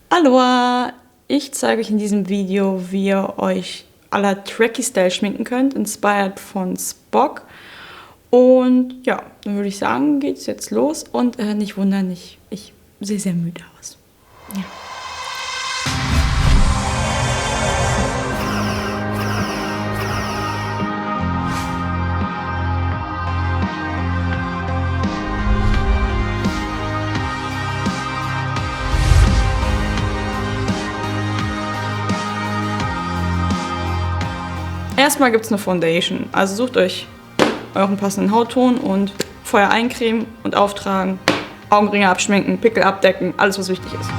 Aloha! Ich zeige euch in diesem Video, wie ihr euch à la Trekkie-Style schminken könnt, inspired von Spock. Und ja, dann würde ich sagen, geht's jetzt los. Und nicht wundern, ich sehe sehr müde aus. Ja. Erstmal gibt es eine Foundation, also sucht euch euren passenden Hautton und vorher eincremen und auftragen, Augenringe abschminken, Pickel abdecken, alles was wichtig ist.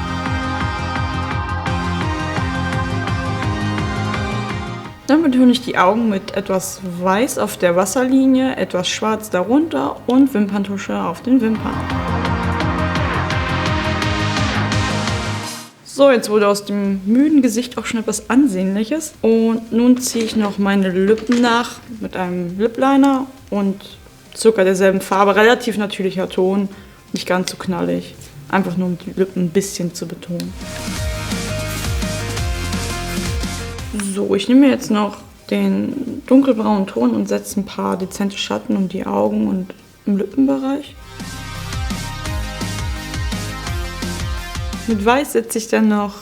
Dann betone ich die Augen mit etwas Weiß auf der Wasserlinie, etwas Schwarz darunter und Wimperntusche auf den Wimpern. So, jetzt wurde aus dem müden Gesicht auch schon etwas Ansehnliches. Und nun ziehe ich noch meine Lippen nach mit einem Lip Liner und circa derselben Farbe. Relativ natürlicher Ton, nicht ganz so knallig. Einfach nur um die Lippen ein bisschen zu betonen. So, ich nehme jetzt noch den dunkelbraunen Ton und setze ein paar dezente Schatten um die Augen und im Lippenbereich. Mit Weiß setze ich dann noch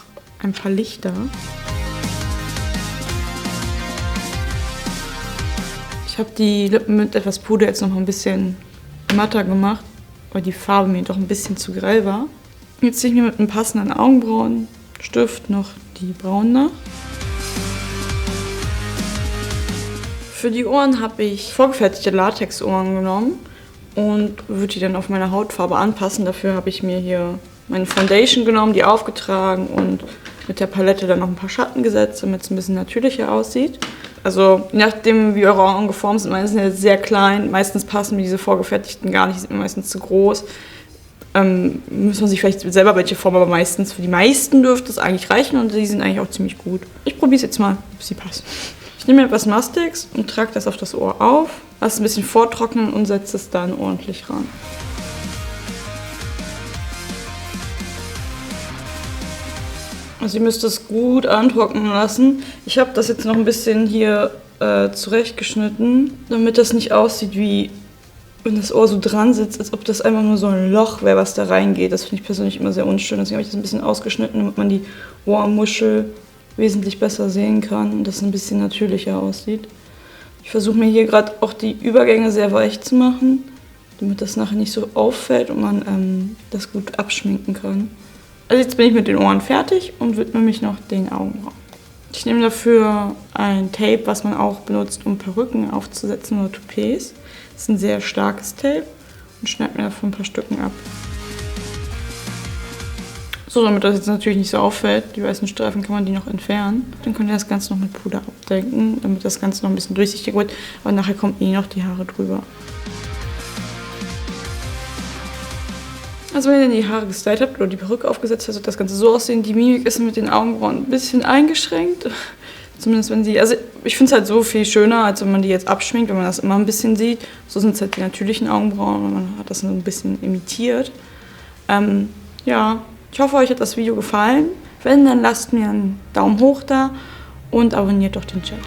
ein paar Lichter. Ich habe die Lippen mit etwas Puder jetzt noch ein bisschen matter gemacht, weil die Farbe mir doch ein bisschen zu grell war. Jetzt ziehe ich mir mit einem passenden Augenbrauenstift noch die Brauen nach. Für die Ohren habe ich vorgefertigte Latex-Ohren genommen und würde die dann auf meine Hautfarbe anpassen. Dafür habe ich mir hier meine Foundation genommen, die aufgetragen und mit der Palette dann noch ein paar Schatten gesetzt, damit es ein bisschen natürlicher aussieht. Also je nachdem, wie eure Augen geformt sind, meine sind ja sehr klein. Meistens passen mir diese vorgefertigten gar nicht, die sind meistens zu groß. Muss man sich vielleicht selber welche formen, aber meistens für die meisten dürfte es eigentlich reichen und die sind eigentlich auch ziemlich gut. Ich probiere es jetzt mal, ob sie passen. Ich nehme etwas Mastix und trage das auf das Ohr auf, lasse es ein bisschen vortrocknen und setze es dann ordentlich ran. Also ihr müsst es gut antrocknen lassen. Ich habe das jetzt noch ein bisschen hier zurechtgeschnitten, damit das nicht aussieht wie, wenn das Ohr so dran sitzt, als ob das einfach nur so ein Loch wäre, was da reingeht. Das finde ich persönlich immer sehr unschön. Deswegen habe ich das ein bisschen ausgeschnitten, damit man die Ohrmuschel wesentlich besser sehen kann und das ein bisschen natürlicher aussieht. Ich versuche mir hier gerade auch die Übergänge sehr weich zu machen, damit das nachher nicht so auffällt und man das gut abschminken kann. Also jetzt bin ich mit den Ohren fertig und widme mich noch den Augenbrauen. Ich nehme dafür ein Tape, was man auch benutzt, um Perücken aufzusetzen oder Toupets. Das ist ein sehr starkes Tape und schneide mir davon ein paar Stücken ab. So, damit das jetzt natürlich nicht so auffällt, die weißen Streifen kann man die noch entfernen. Dann könnt ihr das Ganze noch mit Puder abdecken, damit das Ganze noch ein bisschen durchsichtiger wird, aber nachher kommt eh noch die Haare drüber. Also wenn ihr die Haare gestylt habt oder die Perücke aufgesetzt habt, wird das Ganze so aussehen. Die Mimik ist mit den Augenbrauen ein bisschen eingeschränkt. Zumindest wenn sie, also ich finde es halt so viel schöner, als wenn man die jetzt abschminkt, wenn man das immer ein bisschen sieht. So sind es halt die natürlichen Augenbrauen und man hat das so ein bisschen imitiert. Ja, ich hoffe, euch hat das Video gefallen. Wenn, dann lasst mir einen Daumen hoch da und abonniert doch den Channel.